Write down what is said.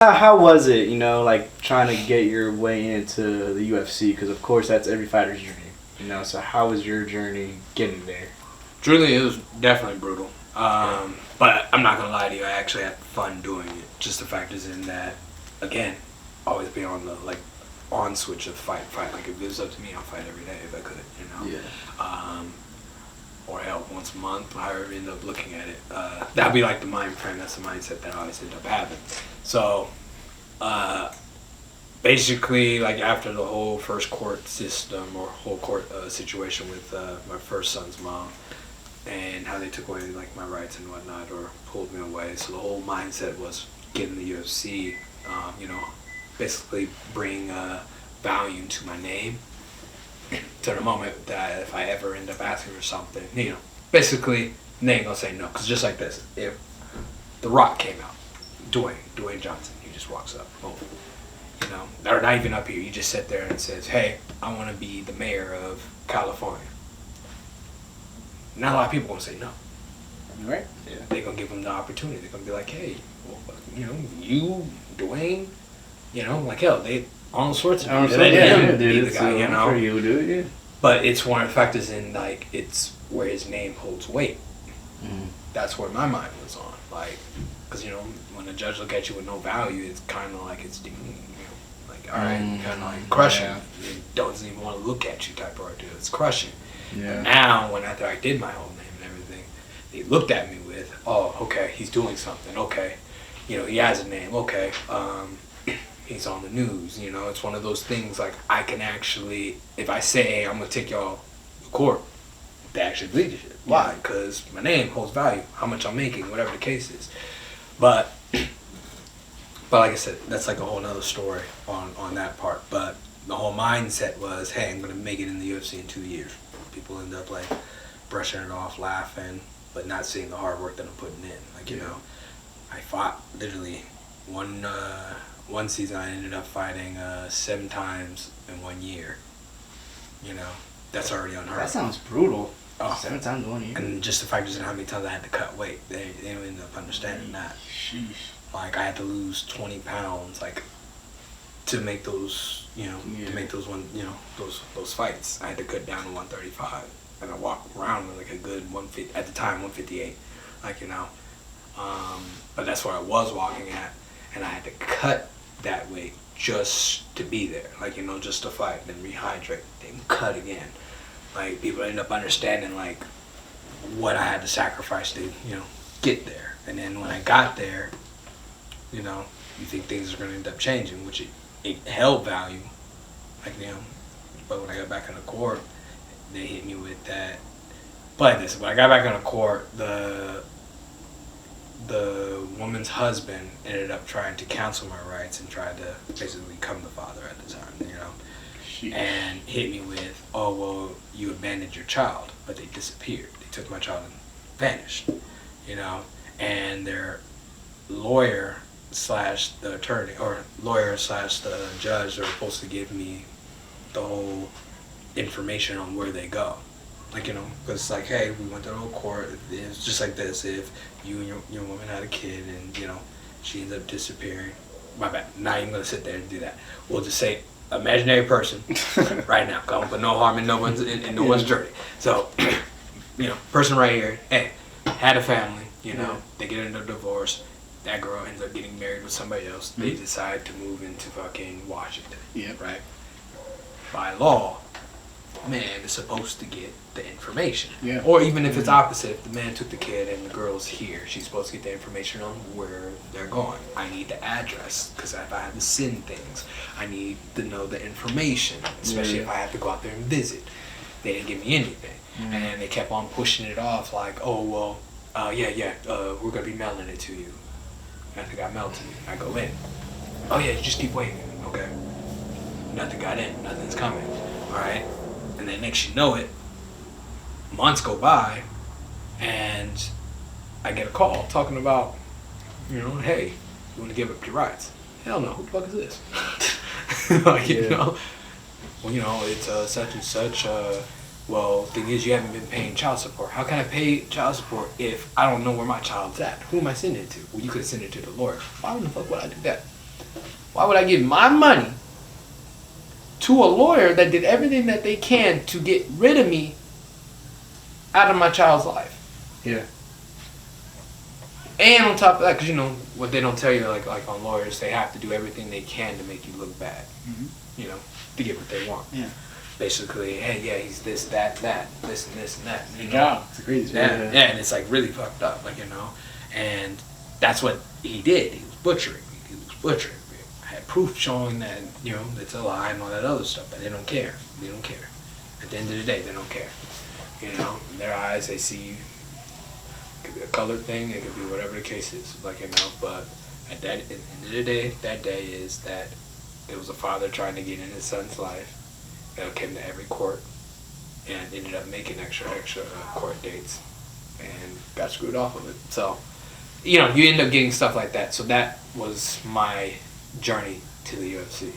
How was it, like trying to get your way into the UFC? Because of course that's every fighter's dream. So how was your journey getting there? Truly, it was definitely brutal. But I'm not gonna lie to you, I actually had fun doing it. Just the fact is in that, again, always be on the on switch of fight. Like if it was up to me, I'll fight every day if I could, Yeah. Or hell, once a month, however you end up looking at it. That'd be like the mind frame. That's the mindset that always end up having. So, basically, like after the whole first court system or whole court situation with my first son's mom and how they took away like my rights and whatnot or pulled me away. So the whole mindset was getting the UFC, basically bring value to my name to the moment that if I ever end up asking for something, basically they ain't gonna say no. Cause just like this, if The Rock came out, Dwayne Johnson, he just walks up, boom. Or not even up here. You just sit there and says, "Hey, I want to be the mayor of California." Not a lot of people gonna say no. Right. Yeah. They're gonna give him the opportunity. They're gonna be like, "Hey, well, you, Dwayne, like hell, they Arnold Schwarzenegger, yeah, be the guy, I'm sure you would do it, yeah. But it's one of the factors in it's where his name holds weight. Mm. That's where my mind was on, because when a judge look at you with no value, it's kind of like it's all right, kind of like crushing. Yeah. It doesn't even want to look at you type of ordeal. It's crushing. Yeah. But now, after I did my whole name and everything, they looked at me with, oh, okay, he's doing something. Okay, he has a name. Okay, he's on the news. It's one of those things like I can actually, if I say, hey, I'm gonna take y'all to court, they actually believe it. Why? Because my name holds value. How much I'm making, whatever the case is. But like I said, that's like a whole nother story on that part. But the whole mindset was, hey, I'm going to make it in the UFC in 2 years. People end up brushing it off, laughing, but not seeing the hard work that I'm putting in. I fought literally one season. I ended up fighting 7 times in 1 year. That's already unheard of. That sounds brutal. Oh. 7 times in 1 year. And just the fact is how many times I had to cut weight. They don't end up understanding that. Sheesh. I had to lose 20 pounds, to make those, to make those those fights. I had to cut down to 135, and I walked around with a good 150 at the time, 158, but that's where I was walking at, and I had to cut that weight just to be there, just to fight, then rehydrate, then cut again. People end up understanding what I had to sacrifice to get there, and then when I got there. You think things are going to end up changing, which it held value, but when I got back on the court, they hit me with that. But when I got back on the court, the woman's husband ended up trying to cancel my rights and tried to basically become the father at the time, and hit me with, oh, well, you abandoned your child, but they disappeared. They took my child and vanished, and their lawyer / the attorney or lawyer / the judge are supposed to give me the whole information on where they go, because it's hey, we went to the whole court. It's just like this: if you and your woman had a kid and she ends up disappearing, my bad. Not even gonna sit there and do that. We'll just say imaginary person right now. Cause I don't put no harm in no one's in no one's journey. So person right here, hey, had a family. They get into a divorce. That girl ends up getting married with somebody else. Mm-hmm. They decide to move into fucking Washington. Yeah. Right? By law, man is supposed to get the information. Yeah. Or even if it's opposite, if the man took the kid and the girl's here, she's supposed to get the information on where they're going. I need the address, because if I have to send things, I need to know the information, especially if I have to go out there and visit. They didn't give me anything. Mm-hmm. And they kept on pushing it off oh, well, we're going to be mailing it to you. Nothing got mailed to me. I go in. Oh yeah, you just keep waiting. Okay. Nothing got in. Nothing's coming. All right. And then next you know it, months go by, and I get a call talking about, hey, you want to give up your rights? Hell no. Who the fuck is this? Well, it's such and such. Well, thing is, you haven't been paying child support. How can I pay child support if I don't know where my child's at? Who am I sending it to? Well, you could send it to the lawyer. Why the fuck would I do that? Why would I give my money to a lawyer that did everything that they can to get rid of me out of my child's life? Yeah. And on top of that, because you know what they don't tell you, like on lawyers, they have to do everything they can to make you look bad. You know, to get what they want. Yeah. Basically, hey, yeah, he's this, that, this, and this, and that. Good job. It's a crazy. Yeah, and it's like really fucked up, like, you know. And that's what he did. He was butchering me. I had proof showing that, you know, it's a lie and all that other stuff, but they don't care. They don't care. At the end of the day, they don't care. You know, in their eyes, they see. It could be a colored thing. It could be whatever the case is, like, you know. But at the end of the day, that day is that it was a father trying to get in his son's life. That came to every court and ended up making extra court dates and got screwed off of it. So, you know, you end up getting stuff like that. So that was my journey to the UFC.